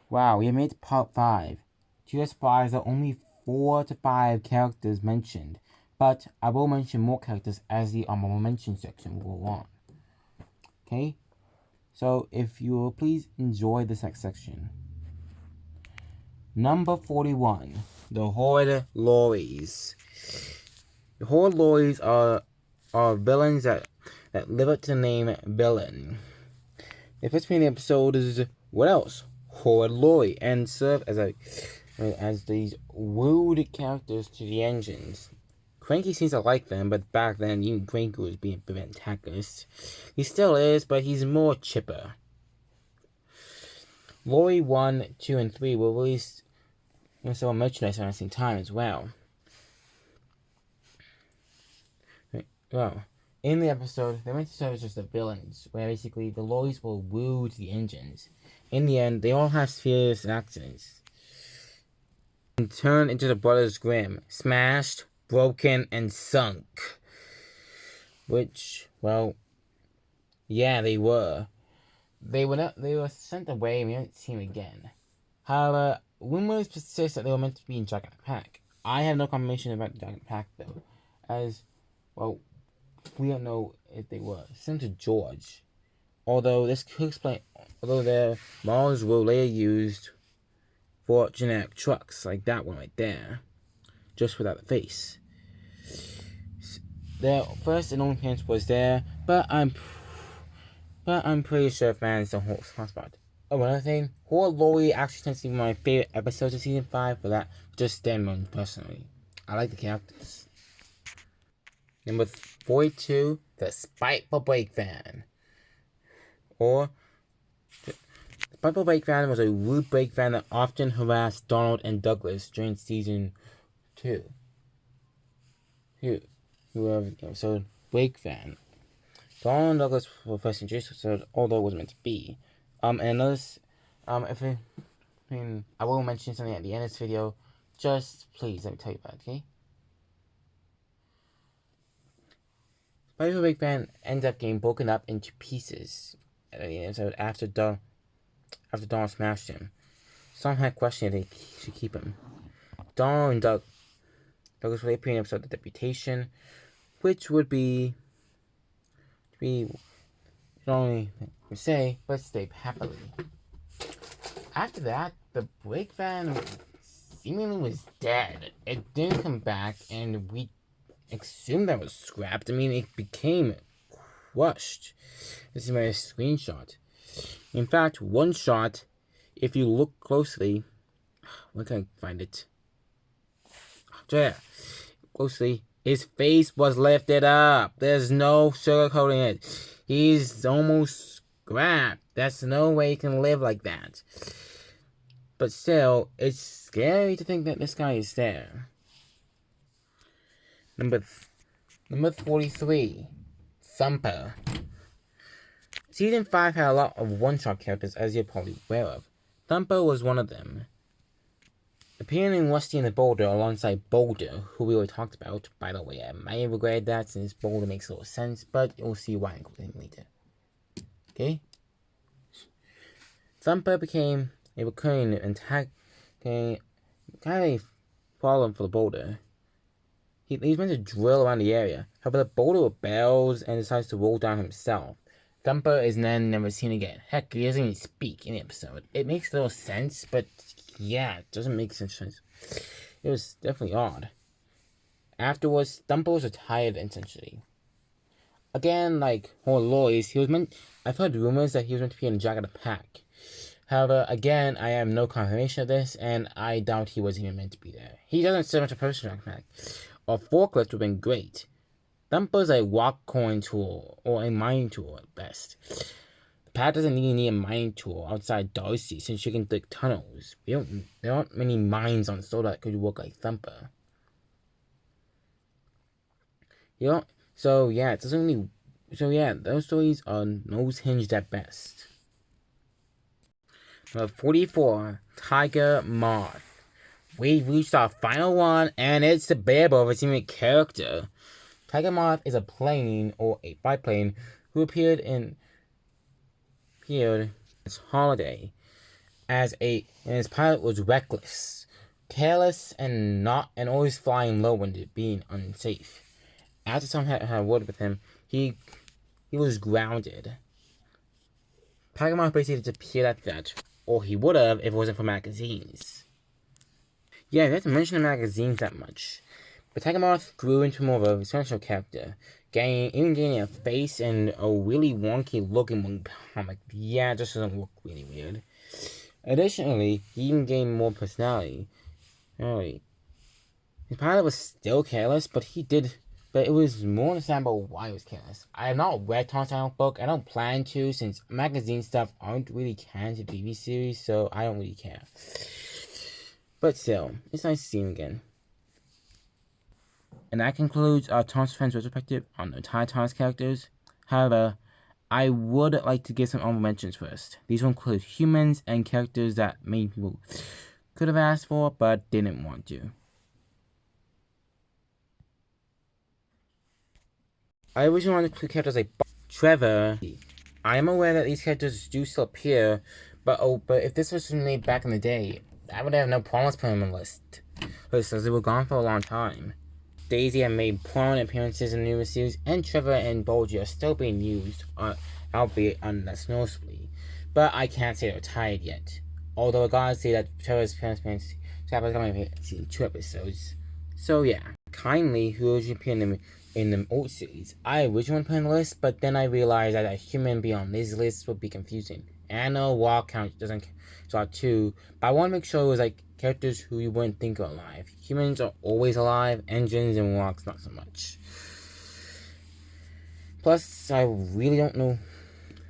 Wow, we made part 5. To your surprise, there are only 4 to 5 characters mentioned, but I will mention more characters as the honorable mention section will go on. Okay? So, if you will please enjoy this next section. Number 41. The Horde Lorries. The Horde Lorries are villains that live up to the name villain. The first main episode is what else? Horde Lorry, and serve as these rude characters to the engines. Cranky seems to like them, but back then even Cranky was being a bit antagonist. He still is, but he's more chipper. Lorry 1, 2, and 3 were released sell merchandise around the same time as well. Well, in the episode, they meant to serve as just the villains, where basically the lorries will woo to the engines. In the end, they all have serious accidents and turn into the Brothers Grimm, smashed, broken, and sunk. Which, well, yeah, they were. They were sent away and we haven't seen them again. However, rumors persist that they were meant to be in Jack Pack. I have no confirmation about the Jack Pack though, as well, we don't know if they were. Sent to George. Although this could explain, although their models were later used for generic trucks, like that one right there, just without the face. Their first and only appearance was there, but I'm pretty sure fans don't hold spot. Oh, another thing, Horde Lorry actually tends to be my favorite episodes of season 5, but that just them personally. I like the characters. Number 42, the Spiteful Brake Van. Or, the Spiteful Brake Van was a rude brake van that often harassed Donald and Douglas during season 2. Whoever the episode Brake Van. Donald and Douglas were first introduced, so although it wasn't meant to be. And another, I will mention something at the end of this video. Just please let me tell you about it, okay? Spiteful Brake Van ends up getting broken up into pieces at the episode after Donald smashed him. Some had questioned if they should keep him. Donald and Douglas will appear in the episode The Deputation, which would be only say, let's stay happily. After that, the brake van seemingly was dead. It didn't come back, and we assumed that was scrapped. I mean, it became crushed. This is my screenshot. In fact, one shot, if you look closely, where can I find it? Yeah, closely, his face was lifted up. There's no sugarcoating it. He's almost scrapped. There's no way he can live like that. But still, it's scary to think that this guy is there. Number 43, Thumper. Season 5 had a lot of one-shot characters, as you're probably aware of. Thumper was one of them. Appearing in Rusty and the Boulder alongside Boulder, who we already talked about. By the way, I might have regretted that since Boulder makes a little sense, but you'll see why I include him later. Okay? Thumper became a recurring attack, kind of a problem for the Boulder. He's meant to drill around the area. However, the Boulder rebels and decides to roll down himself. Thumper is then never seen again. Heck, he doesn't even speak in the episode. It makes little sense, but yeah, it doesn't make sense. It was definitely odd. Afterwards, Thumper was retired essentially. Again, like Horde Lorries, I've heard rumors that he was meant to be in Jack of the Pack. However, again, I have no confirmation of this, and I doubt he was even meant to be there. He doesn't serve much a purpose in Jack of the Pack. A forklift would have been great. Thumper's a rock coin tool, or a mining tool at best. The Pack doesn't need a mining tool outside Darcy, since you can dig tunnels. There aren't many mines on Soda that could work like Thumper. So yeah, it doesn't really. So yeah, those stories are nose hinged at best. Number 44, Tiger Moth. We've reached our final one, and it's the Bearable of its unique character. Tiger Moth is a plane, or a biplane, who appeared as Holiday. and his pilot was reckless, careless, and always flying low when being unsafe. After someone had a word with him, he was grounded. Takemoth basically disappeared after that, or he would have if it wasn't for magazines. Yeah, we have to mention the magazines that much. But Takemoth grew into more of a central character, gaining a face and a really wonky looking one comic. Yeah, it just doesn't look really weird. Additionally, he even gained more personality. Really. His pilot was still careless, but it was more understandable why he was careless. I have not read Tom's final book. I don't plan to, since magazine stuff aren't really canon to TV series, so I don't really care. But still, it's nice to see him again. And that concludes our Tom's Friends retrospective on the entire Tom's characters. However, I would like to give some honorable mentions first. These will include humans and characters that many people could have asked for, but didn't want to. I originally wanted to include characters like Trevor. I am aware that these characters do still appear, but if this was made back in the day, I would have no problems putting them on the list. Because they were gone for a long time. Daisy have made prominent appearances in the newest series, and Trevor and Bulgy are still being used, albeit less noticeably. But I can't say they're tired yet. Although I gotta say that Trevor's appearance coming in 2 episodes. So yeah. Kindly, who originally appeared in the old series, I originally put on the list, but then I realized that a human being on this list would be confusing. And I know Walk Count doesn't count too, but I want to make sure it was like characters who you wouldn't think are alive. Humans are always alive, engines and walks not so much. Plus, I really don't know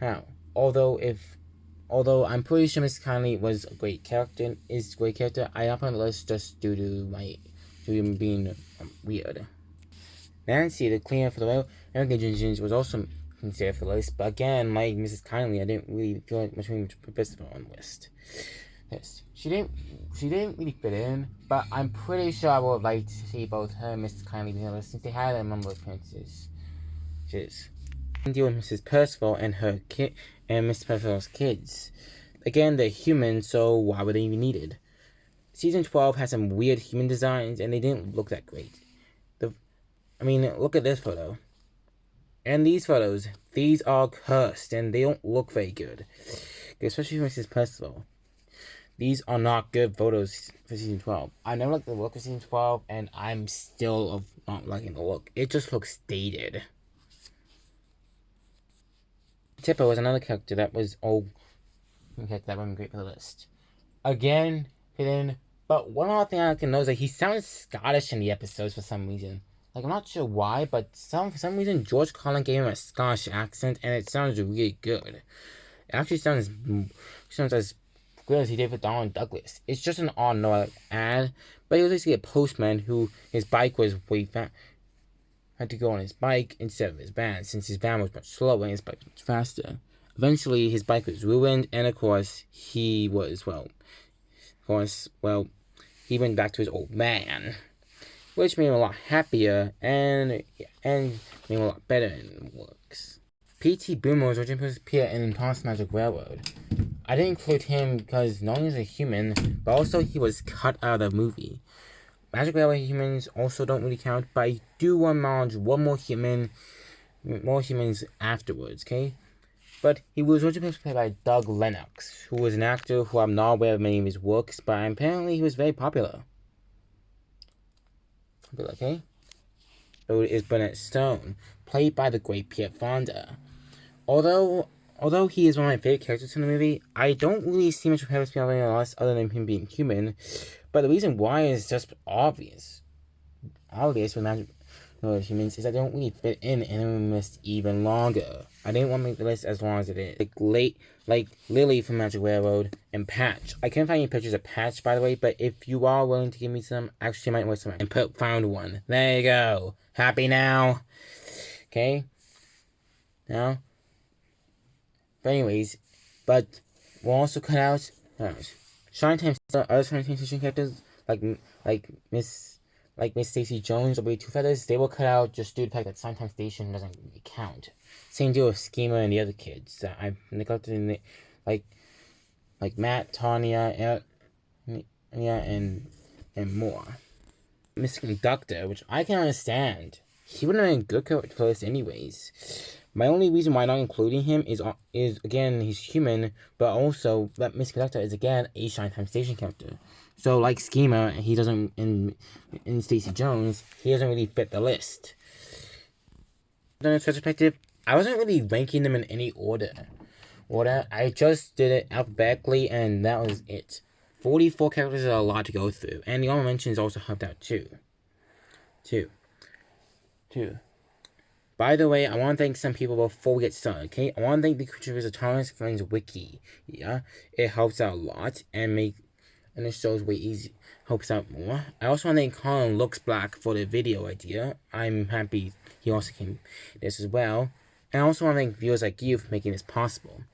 how. Although I'm pretty sure Miss Kindly was a great character, I up on the list just due to him being weird. Nancy, the cleaner for the American Engines, was also considered for the list, but again, like Mrs. Kindly, I didn't really feel like much purpose on the list. Yes, she didn't really fit in, but I'm pretty sure I would like to see both her and Mrs. Kindly be on the list since they had a number of appearances. Deal with Mrs. Percival and her kid and Mr. Percival's kids. Again, they're human, so why were they even needed? Season 12 had some weird human designs, and they didn't look that great. Look at this photo. And these photos. These are cursed, and they don't look very good. Especially for Mrs. Percival. These are not good photos for Season 12. I never liked the look of Season 12, and I'm still not liking the look. It just looks dated. Tipper was another character that was that wasn't great for the list. Again, hidden. But one other thing I can know is that he sounds Scottish in the episodes for some reason. Like, I'm not sure why, but for some reason George Carlin gave him a Scottish accent, and it sounds really good. It actually sounds as good as he did for Donald Douglas. It's just an odd no ad, but he was basically a postman who his bike was had to go on his bike instead of his van, since his van was much slower and his bike was much faster. Eventually, his bike was ruined, and of course, he went back to his old man, which made him a lot happier and made him a lot better in works. P.T. Boomer was originally supposed to appear in Thomas Magic Railroad. I didn't include him because not only is he a human, but also he was cut out of the movie. Magic Railroad humans also don't really count, but I do want to acknowledge more humans afterwards, okay? But he was originally played by Doug Lennox, who was an actor who I'm not aware of many of his works, but apparently he was very popular. Okay? So it is Burnett Stone, played by the great Pierre Fonda. Although he is one of my favorite characters in the movie, I don't really see much of him being anything else other than him being human. But the reason why is just obvious. With Magic humans is that they don't really fit in the list even longer. I didn't want to make the list as long as it is. Like Lily from Magic Railroad and Patch. I can't find any pictures of Patch, by the way, but if you are willing to give me some, actually I might want some. And found one. There you go. Happy now? Okay? Now? But anyways, we'll also cut out Shine Time other Shine Time Station characters like Miss Stacy Jones or Way Two Feathers. They will cut out just due to the fact that Shine Time Station doesn't really count. Same deal with Schema and the other kids that I've neglected in the like Matt, Tanya, and more. Mr. Doctor, which I can understand. He would have been a good character for this anyways. My only reason why not including him is again he's human, but also that Mr. Doctor is again a Shine Time Station character. So like Schema, he doesn't in Stacey Jones, he doesn't really fit the list. From this perspective, I wasn't really ranking them in any order. I just did it alphabetically, and that was it. 44 characters is a lot to go through, and the honorable mentions also helped out too. By the way, I want to thank some people before we get started, okay? I want to thank the contributors of Thomas Friends Wiki. Yeah, it helps out a lot, and it shows way easy, helps out more. I also want to thank Colin Looks Black for the video idea. I'm happy he also came this as well. And I also want to thank viewers like you for making this possible.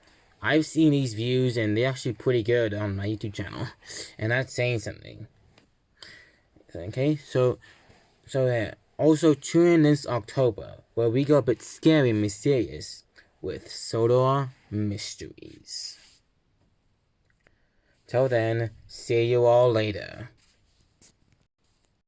I've seen these views, and they're actually pretty good on my YouTube channel, and that's saying something. Okay, so yeah. Also, tune in this October, where we go a bit scary and mysterious with Sodor Mysteries. Till then, see you all later.